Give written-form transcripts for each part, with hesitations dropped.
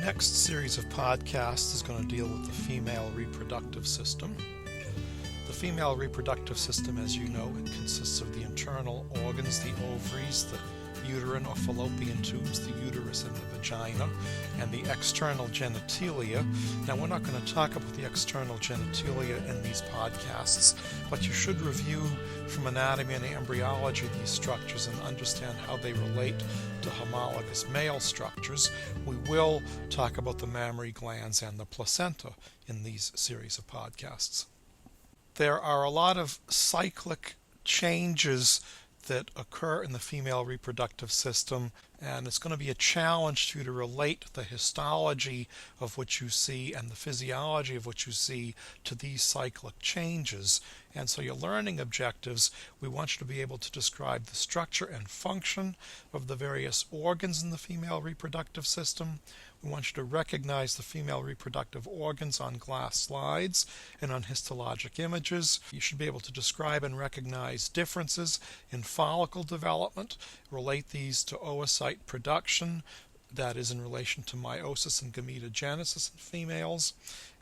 next series of podcasts is going to deal with the female reproductive system. The female reproductive system, as you know, it consists of the internal organs, the ovaries, the uterine or fallopian tubes, the uterus and the vagina, and the external genitalia. Now, we're not going to talk about the external genitalia in these podcasts, but you should review from anatomy and embryology these structures and understand how they relate to homologous male structures. We will talk about the mammary glands and the placenta in these series of podcasts. There are a lot of cyclic changes that occur in the female reproductive system, and it's going to be a challenge to you to relate the histology of what you see and the physiology of what you see to these cyclic changes. And so your learning objectives, we want you to be able to describe the structure and function of the various organs in the female reproductive system. We want you to recognize the female reproductive organs on glass slides and on histologic images. You should be able to describe and recognize differences in follicle development, relate these to oocyte production, that is in relation to meiosis and gametogenesis in females.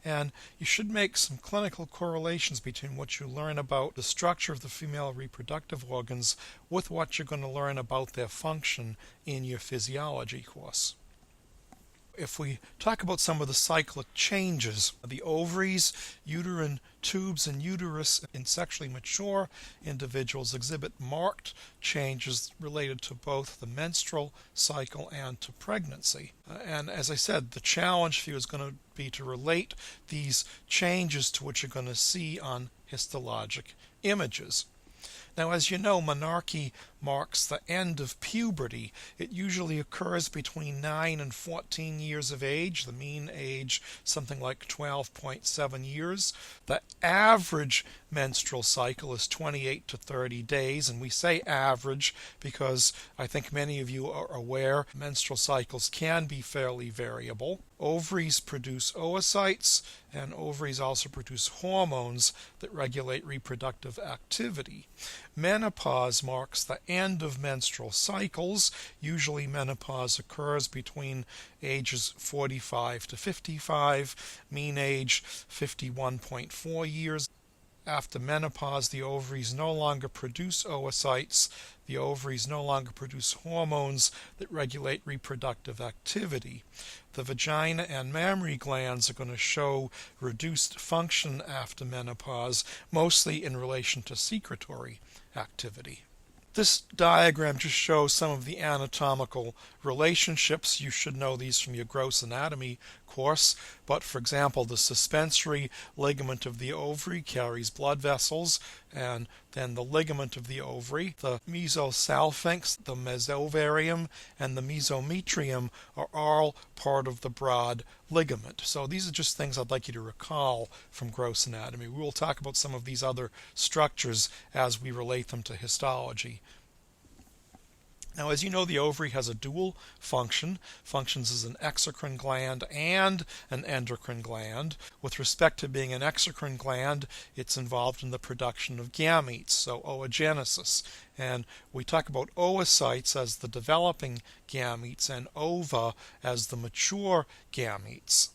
And you should make some clinical correlations between what you learn about the structure of the female reproductive organs with what you're going to learn about their function in your physiology course. If we talk about some of the cyclic changes, the ovaries, uterine tubes, and uterus in sexually mature individuals exhibit marked changes related to both the menstrual cycle and to pregnancy. And as I said, the challenge for you is going to be to relate these changes to what you're going to see on histologic images. Now, as you know, menarche marks the end of puberty. It usually occurs between 9 and 14 years of age, the mean age something like 12.7 years. The average menstrual cycle is 28 to 30 days, and we say average because I think many of you are aware menstrual cycles can be fairly variable. Ovaries produce oocytes, and ovaries also produce hormones that regulate reproductive activity. Menopause marks the end of menstrual cycles. Usually menopause occurs between ages 45 to 55, mean age 51.4 years. After menopause, the ovaries no longer produce oocytes. The ovaries no longer produce hormones that regulate reproductive activity. The vagina and mammary glands are going to show reduced function after menopause, mostly in relation to secretory activity. This diagram just shows some of the anatomical relationships. You should know these from your gross anatomy course, but for example, the suspensory ligament of the ovary carries blood vessels, and then the ligament of the ovary, the mesosalpinx, the mesovarium, and the mesometrium are all part of the broad ligament. So these are just things I'd like you to recall from gross anatomy. We will talk about some of these other structures as we relate them to histology. Now, as you know, the ovary has a dual function, functions as an exocrine gland and an endocrine gland. With respect to being an exocrine gland, it's involved in the production of gametes, so oogenesis. And we talk about oocytes as the developing gametes and ova as the mature gametes.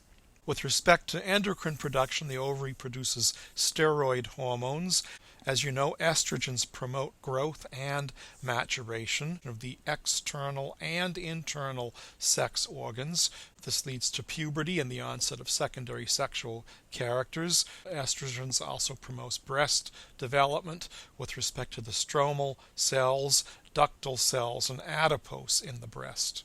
With respect to endocrine production, the ovary produces steroid hormones. As you know, estrogens promote growth and maturation of the external and internal sex organs. This leads to puberty and the onset of secondary sexual characters. Estrogens also promote breast development with respect to the stromal cells, ductal cells, and adipose in the breast.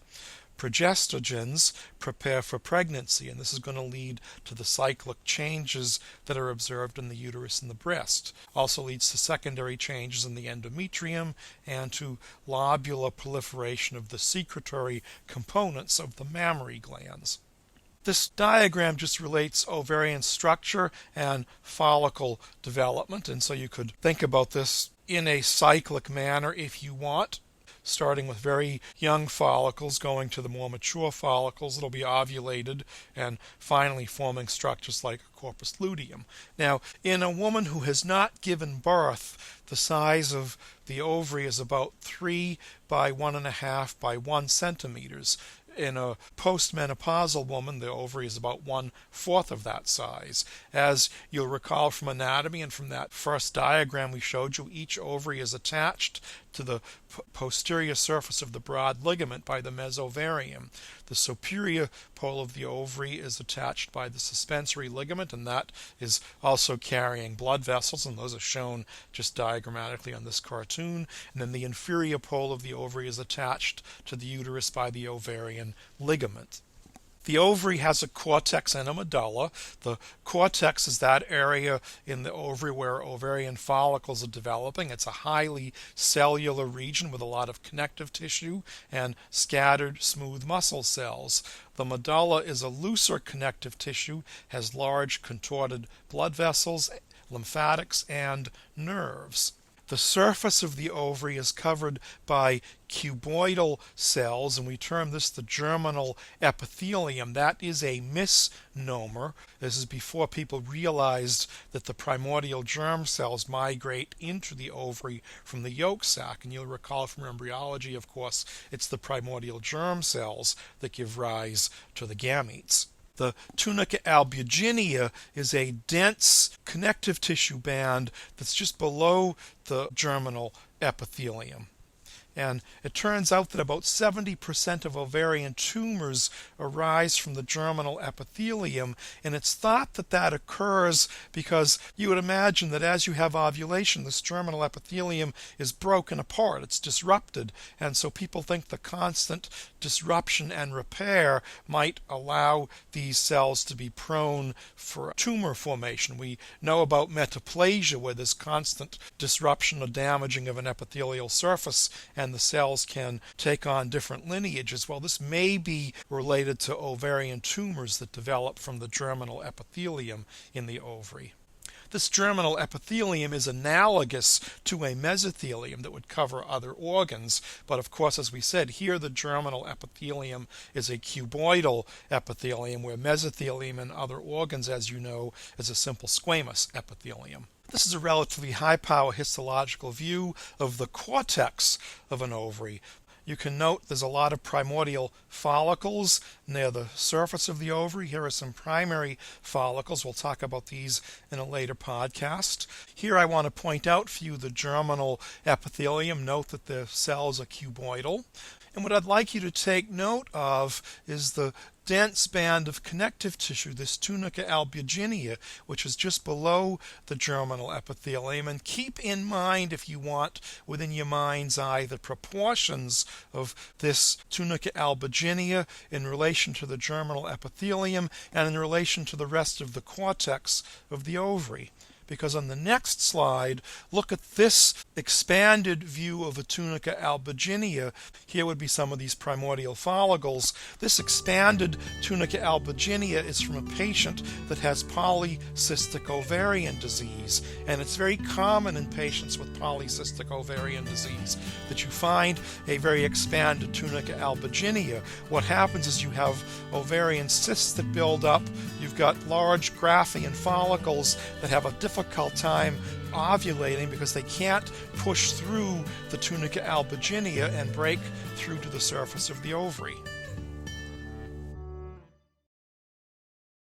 Progestogens prepare for pregnancy, and this is going to lead to the cyclic changes that are observed in the uterus and the breast. Also leads to secondary changes in the endometrium and to lobular proliferation of the secretory components of the mammary glands. This diagram just relates ovarian structure and follicle development, and so you could think about this in a cyclic manner if you want, starting with very young follicles, going to the more mature follicles that'll be ovulated, and finally forming structures like a corpus luteum. Now, in a woman who has not given birth, the size of the ovary is about 3 by 1.5 by 1 centimeters. in a postmenopausal woman, the ovary is about 1/4 of that size. As you'll recall from anatomy and from that first diagram we showed you, each ovary is attached to the posterior surface of the broad ligament by the mesovarium. The superior pole of the ovary is attached by the suspensory ligament, and that is also carrying blood vessels, and those are shown just diagrammatically on this cartoon. And then the inferior pole of the ovary is attached to the uterus by the ovarian ligament. The ovary has a cortex and a medulla. The cortex is that area in the ovary where ovarian follicles are developing. It's a highly cellular region with a lot of connective tissue and scattered smooth muscle cells. The medulla is a looser connective tissue, has large contorted blood vessels, lymphatics, and nerves. The surface of the ovary is covered by cuboidal cells, and we term this the germinal epithelium. That is a misnomer. This is before people realized that the primordial germ cells migrate into the ovary from the yolk sac. And you'll recall from embryology, of course, it's the primordial germ cells that give rise to the gametes. The tunica albuginea is a dense connective tissue band that's just below the germinal epithelium. And it turns out that about 70% of ovarian tumors arise from the germinal epithelium, and it's thought that that occurs because you would imagine that as you have ovulation, this germinal epithelium is broken apart, it's disrupted, and so people think the constant disruption and repair might allow these cells to be prone for tumor formation. We know about metaplasia, where there's constant disruption or damaging of an epithelial surface, and the cells can take on different lineages. Well, this may be related to ovarian tumors that develop from the germinal epithelium in the ovary. This germinal epithelium is analogous to a mesothelium that would cover other organs, but of course, as we said, here the germinal epithelium is a cuboidal epithelium, where mesothelium in other organs, as you know, is a simple squamous epithelium. This is a relatively high-power histological view of the cortex of an ovary. You can note there's a lot of primordial follicles near the surface of the ovary. Here are some primary follicles. We'll talk about these in a later podcast. Here I want to point out for you the germinal epithelium. Note that the cells are cuboidal. And what I'd like you to take note of is the dense band of connective tissue, this tunica albuginea, which is just below the germinal epithelium. And keep in mind, if you want, within your mind's eye, the proportions of this tunica albuginea in relation to the germinal epithelium and in relation to the rest of the cortex of the ovary. Because on the next slide, look at this expanded view of a tunica albuginea. Here would be some of these primordial follicles. This expanded tunica albuginea is from a patient that has polycystic ovarian disease, and it's very common in patients with polycystic ovarian disease that you find a very expanded tunica albuginea. What happens is you have ovarian cysts that build up. You've got large Graafian follicles that have a difficult time ovulating because they can't push through the tunica albuginea and break through to the surface of the ovary.